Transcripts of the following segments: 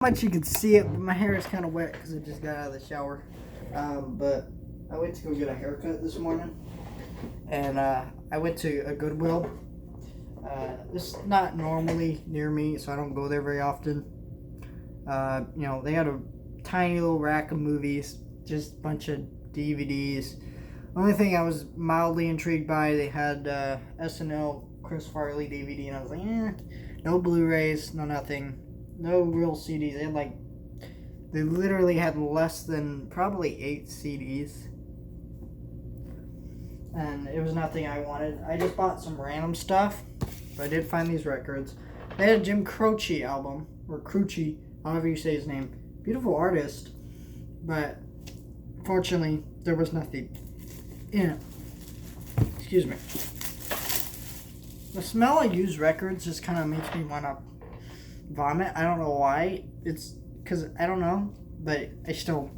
Much you can see it, but my hair is kind of wet because I just got out of the shower. But I went to go get a haircut this morning, and I went to a Goodwill. It's not normally near me, so I don't go there very often. They had a tiny little rack of movies, just a bunch of DVDs. The only thing I was mildly intrigued by, they had SNL Chris Farley DVD, and I was like, no Blu-rays, no nothing. No real CDs. They literally had less than probably 8 CDs. And it was nothing I wanted. I just bought some random stuff. But I did find these records. They had a Jim Croce album. Or Croce, however you say his name. Beautiful artist. But fortunately, there was nothing in it. Excuse me. The smell of used records just kind of makes me want to vomit. I don't know why. It's because I don't know, but I still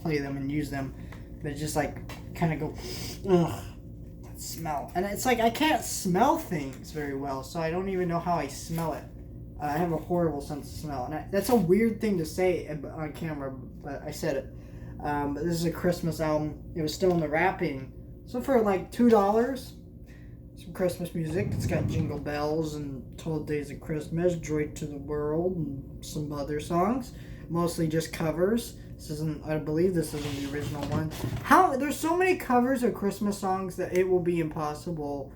play them and use them. But it just kind of go, ugh, that smell. And it's like I can't smell things very well, so I don't even know how I smell it. I have a horrible sense of smell, and that's a weird thing to say on camera, but I said it. But this is a Christmas album. It was still in the wrapping, so for like $2. Some Christmas music. It's got Jingle Bells and 12 Days of Christmas, Joy to the World, and some other songs. Mostly just covers. I believe this isn't the original one. There's so many covers of Christmas songs that it will be impossible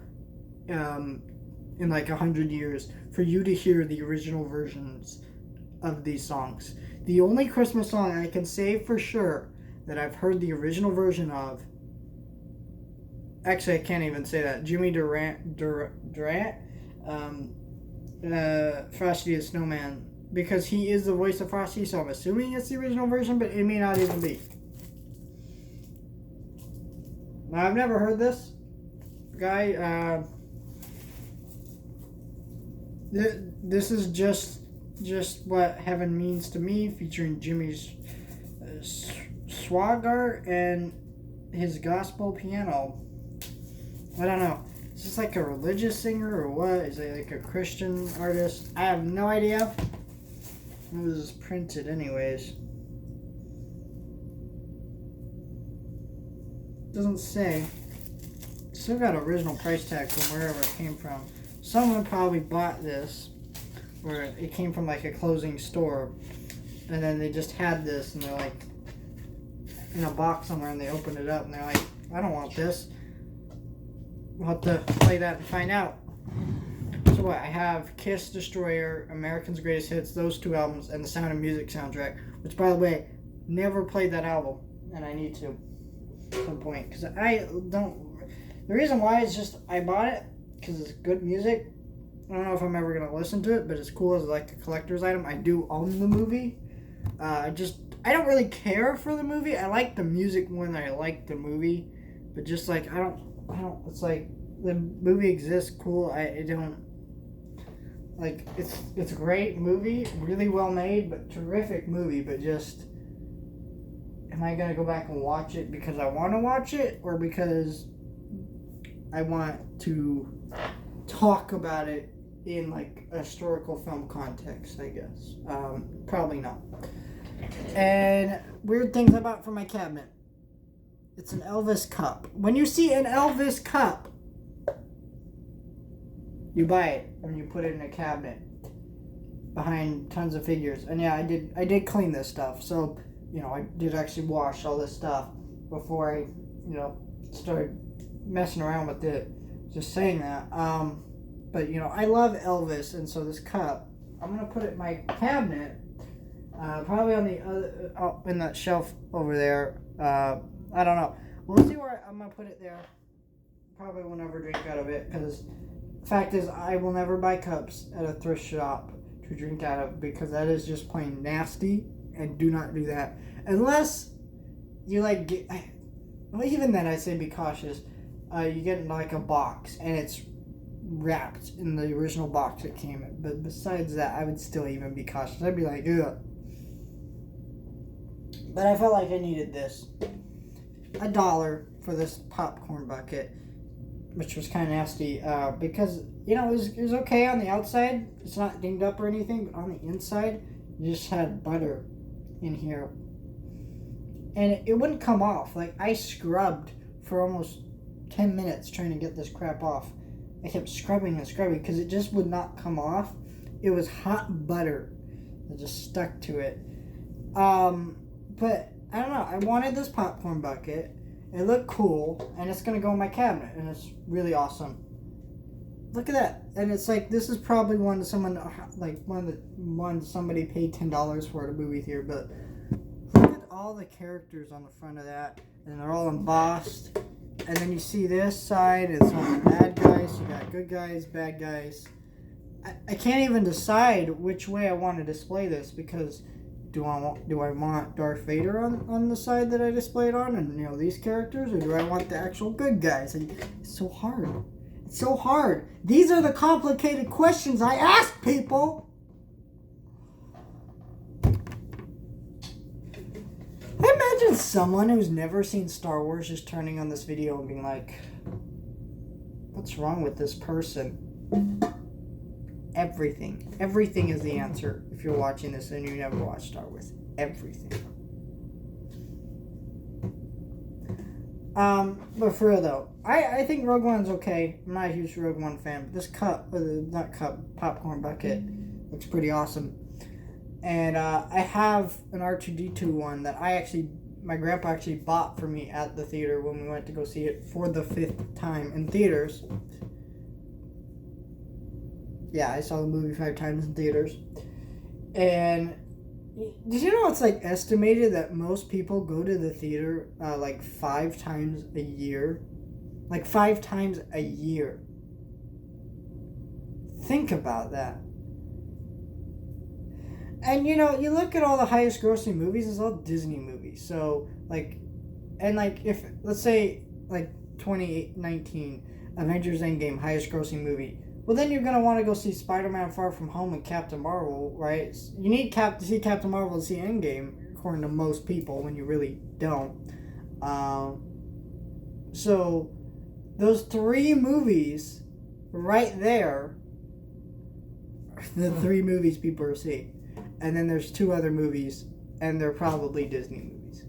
in like 100 years for you to hear the original versions of these songs. The only Christmas song I can say for sure that I've heard the original version of, actually, I can't even say that. Jimmy Durant, Frosty the Snowman, because he is the voice of Frosty, so I'm assuming it's the original version, but it may not even be. Now, I've never heard this guy. This is just what heaven means to me, featuring Jimmy's Swaggart and his gospel piano. I don't know. Is this like a religious singer or what? Is it like a Christian artist? I have no idea. It was printed anyways. Doesn't say. Still got original price tag from wherever it came from. Someone probably bought this, or it came from like a closing store, and then they just had this, and they're like in a box somewhere, and they opened it up, and they're like, I don't want this. We'll have to play that and find out. So what? I have Kiss, Destroyer, American's Greatest Hits, those 2 albums, and the Sound of Music soundtrack, which, by the way, never played that album, and I need to at some point, because I don't. The reason why is just I bought it because it's good music. I don't know if I'm ever gonna listen to it, but it's cool as like a collector's item. I do own the movie. I don't really care for the movie. I like the music more than I like the movie, but just like I don't. It's like the movie exists, cool. I don't like. It's a great movie, really well made, but terrific movie. But just, am I gonna go back and watch it because I want to watch it, or because I want to talk about it in like a historical film context? I guess probably not. And weird things I bought for my cabinet. It's an Elvis cup. When you see an Elvis cup, you buy it and you put it in a cabinet behind tons of figures. And yeah, I did clean this stuff. So, I did actually wash all this stuff before I, started messing around with it. Just saying that. But I love Elvis, and so this cup, I'm gonna put it in my cabinet, probably on the other, in that shelf over there. I don't know. We'll see where I'm going to put it there. Probably will never drink out of it, because the fact is I will never buy cups at a thrift shop to drink out of, because that is just plain nasty, and do not do that. Unless you even then I'd say be cautious. You get like a box, and it's wrapped in the original box it came in. But besides that, I would still even be cautious. I'd be like, ugh. But I felt like I needed this. $1 for this popcorn bucket, which was kind of nasty, because it was okay on the outside. It's not dinged up or anything, but on the inside, You just had butter in here. And it wouldn't come off. Like, I scrubbed for almost 10 minutes trying to get this crap off. I kept scrubbing and scrubbing because it just would not come off. It was hot butter that just stuck to it. But I don't know. I wanted this popcorn bucket. It looked cool, and it's gonna go in my cabinet, and it's really awesome. Look at that, and it's like this is probably one somebody paid $10 for at a movie theater. But look at all the characters on the front of that, and they're all embossed. And then you see this side, it's all the bad guys. You got good guys, bad guys. I can't even decide which way I want to display this because do I want Darth Vader on the side that I displayed on, and these characters, or do I want the actual good guys? And it's so hard. It's so hard. These are the complicated questions I ask people. I imagine someone who's never seen Star Wars just turning on this video and being like, what's wrong with this person? Everything. Everything is the answer if you're watching this and you never watched Star Wars. Everything. But for real though, I think Rogue One's okay. I'm not a huge Rogue One fan, but this popcorn bucket looks pretty awesome. And I have an R2-D2 one that my grandpa actually bought for me at the theater when we went to go see it for the 5th time in theaters. Yeah, I saw the movie 5 times in theaters. And did you know it's like estimated that most people go to the theater like 5 times a year? Like 5 times a year. Think about that. And you look at all the highest grossing movies, it's all Disney movies. So if let's say 2019 Avengers Endgame highest grossing movie, well then you're gonna want to go see Spider-Man Far From Home and Captain Marvel, right? You need to see Captain Marvel to see Endgame, according to most people, when you really don't. So those 3 movies right there are the 3 movies people are seeing. And then there's 2 other movies, and they're probably Disney movies.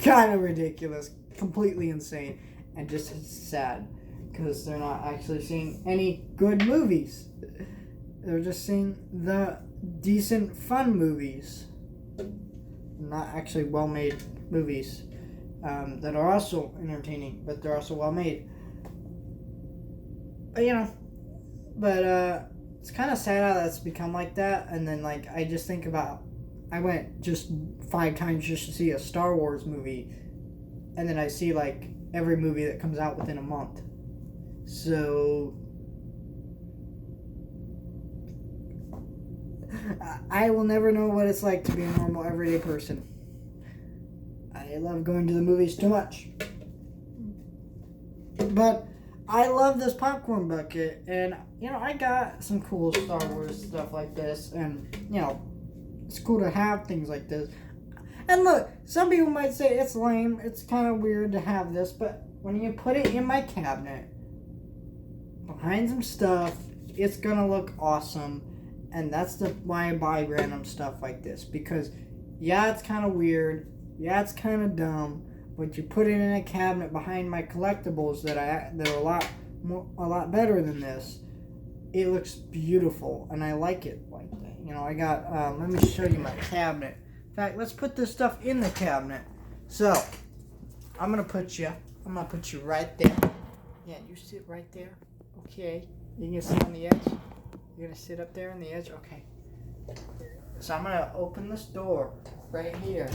Kind of ridiculous, completely insane, and just sad, because they're not actually seeing any good movies. They're just seeing the decent, fun movies. Not actually well-made movies that are also entertaining, but they're also well-made. But, it's kind of sad how that's become like that. And then, I just think about, I went just 5 times just to see a Star Wars movie. And then I see, every movie that comes out within a month. So, I will never know what it's like to be a normal, everyday person. I love going to the movies too much. But I love this popcorn bucket, and I got some cool Star Wars stuff like this, and it's cool to have things like this. And look, some people might say it's lame, it's kind of weird to have this, but when you put it in my cabinet behind some stuff, it's gonna look awesome. And that's why I buy random stuff like this, because it's kind of weird, it's kind of dumb, but you put it in a cabinet behind my collectibles that are a lot better than this. It looks beautiful, and I like it like that. I got. Let me show you my cabinet. In fact, let's put this stuff in the cabinet. So, I'm gonna put you right there. Yeah, you sit right there. Okay. You gonna sit on the edge? You're gonna sit up there on the edge. Okay. So I'm gonna open this door right here.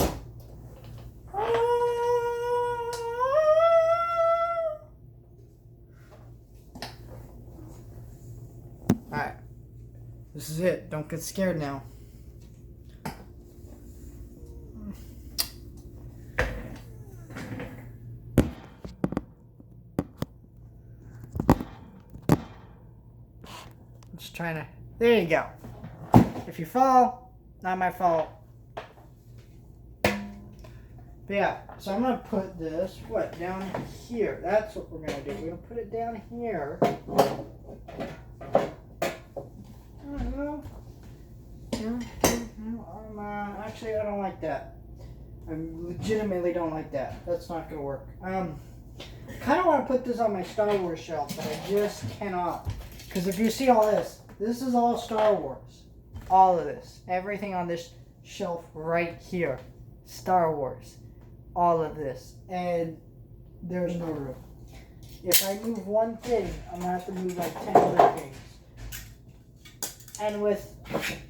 Alright. This is it. Don't get scared now. Just trying to... There you go. If you fall, not my fault. But yeah, so I'm going to put this, down here. That's what we're going to do. We're going to put it down here. don't know. Actually, I don't like that. I legitimately don't like that. That's not gonna work. Kind of want to put this on my Star Wars shelf, but I just cannot. Because if you see all this, this is all Star Wars. All of this. Everything on this shelf right here. Star Wars. All of this. And there's no room. If I move one thing, I'm going to have to move like 10 other things. And with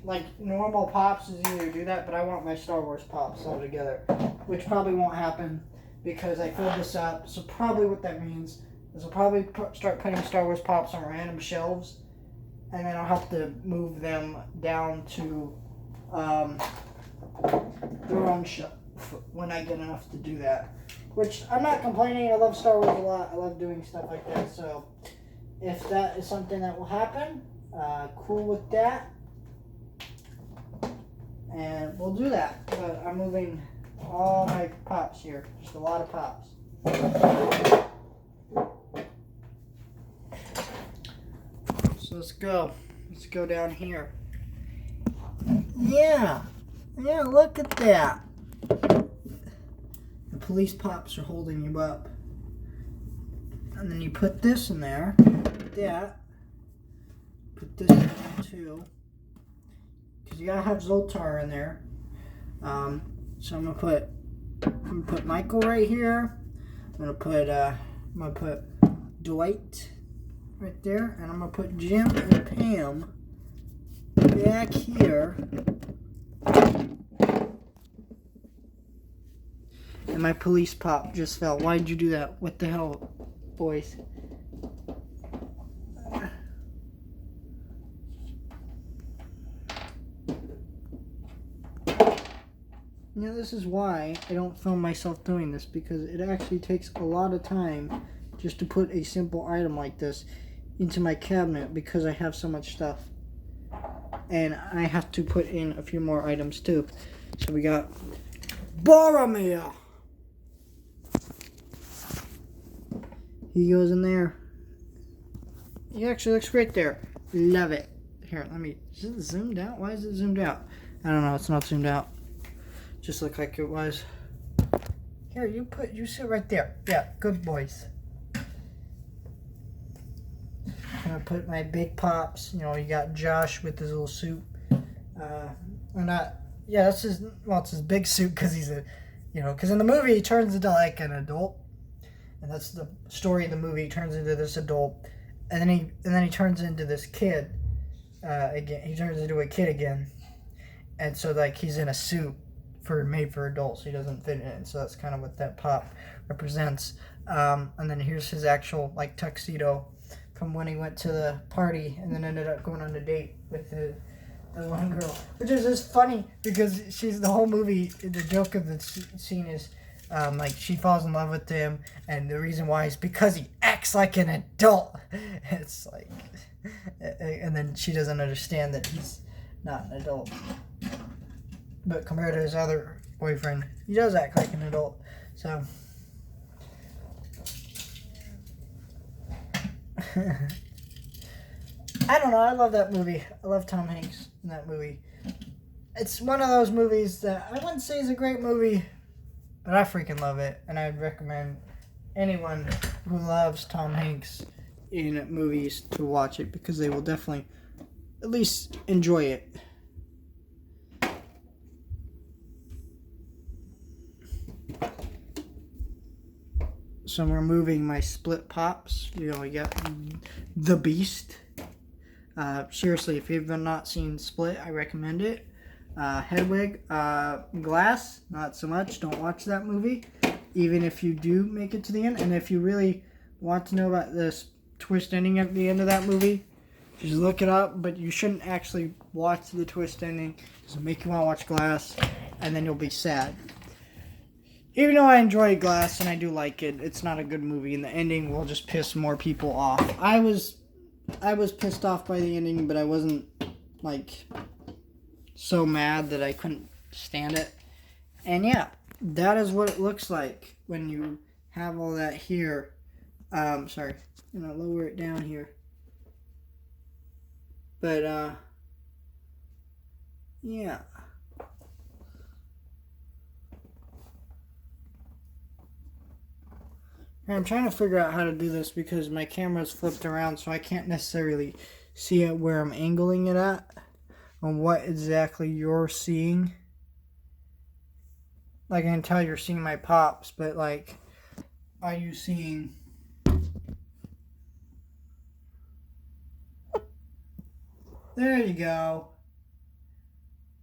like normal pops is easier to do that, but I want my Star Wars pops all together. Which probably won't happen because I filled this up. So probably what that means is I'll probably start putting Star Wars pops on random shelves. And then I'll have to move them down to their own shelf when I get enough to do that. Which, I'm not complaining. I love Star Wars a lot. I love doing stuff like that. So, if that is something that will happen, cool with that. And we'll do that. But I'm moving all my pops here. Just a lot of pops. So let's go. Let's go down here. Yeah. Yeah, look at that. The police pops are holding you up. And then you put this in there. Like that. Put this in there too. Because you gotta have Zoltar in there. So I'm gonna put Michael right here. I'm gonna put Dwight right there, and I'm gonna put Jim and Pam back here. And my police pop just fell. Why'd you do that? What the hell, boys? You know, this is why I don't film myself doing this, because it actually takes a lot of time just to put a simple item like this into my cabinet because I have so much stuff. And I have to put in a few more items too. So we got Boromir. He goes in there. He actually looks great there. Love it. Here, is it zoomed out? Why is it zoomed out? I don't know, it's not zoomed out. Just looked like it was. Here, you sit right there. Yeah, good boys. I'm gonna put my big pops. You know, you got Josh with his little suit. It's his big suit because he's because in the movie he turns into like an adult, and that's the story of the movie. He turns into this adult, and then he turns into this kid. Again, he turns into a kid again, and so like he's in a suit made for adults. He doesn't fit in it, so that's kind of what that pop represents. And then here's his actual like tuxedo from when he went to the party and then ended up going on a date with the one girl, which is just funny because she's the whole movie. The joke of the scene is like she falls in love with him, and the reason why is because he acts like an adult. It's like, and then she doesn't understand that he's not an adult. But compared to his other boyfriend, he does act like an adult. So, I don't know. I love that movie. I love Tom Hanks in that movie. It's one of those movies that I wouldn't say is a great movie, but I freaking love it. And I'd recommend anyone who loves Tom Hanks in movies to watch it because they will definitely at least enjoy it. So I'm removing my split pops. We got The Beast. Seriously, if you've not seen Split, I recommend it. Hedwig, Glass, not so much. Don't watch that movie, even if you do make it to the end. And if you really want to know about this twist ending at the end of that movie, just look it up. But you shouldn't actually watch the twist ending. It'll make you want to watch Glass, and then you'll be sad. Even though I enjoy Glass and I do like it, it's not a good movie, and the ending will just piss more people off. I was pissed off by the ending, but I wasn't like so mad that I couldn't stand it. And yeah, that is what it looks like when you have all that here. Sorry, I'm gonna lower it down here. But yeah. I'm trying to figure out how to do this because my camera's flipped around, so I can't necessarily see it where I'm angling it at on what exactly you're seeing. Like, I can tell you're seeing my pops, but like, are you seeing... There you go.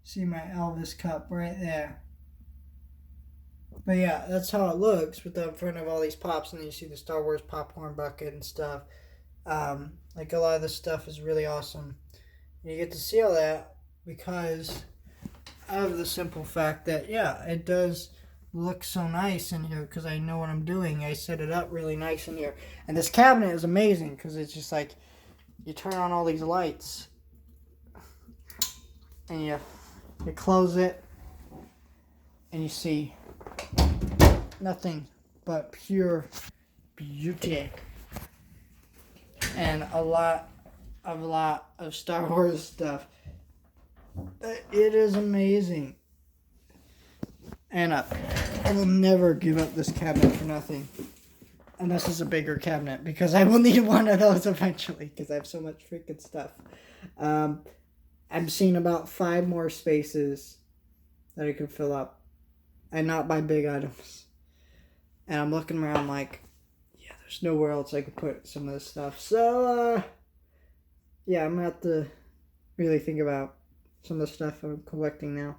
See my Elvis cup right there. But yeah, that's how it looks with the in front of all these pops, and then you see the Star Wars popcorn bucket and stuff. Like, a lot of this stuff is really awesome. And you get to see all that because of the simple fact that, yeah, it does look so nice in here because I know what I'm doing. I set it up really nice in here. And this cabinet is amazing because it's just like, you turn on all these lights and you close it and you see nothing but pure beauty and a lot of Star Wars stuff. It is amazing. And I will never give up this cabinet for nothing. Unless it's a bigger cabinet, because I will need one of those eventually, because I have so much freaking stuff. I'm seeing about 5 more spaces that I could fill up, and not by big items. And I'm looking around like, yeah, there's nowhere else I could put some of this stuff. So, yeah, I'm going to have to really think about some of the stuff I'm collecting now.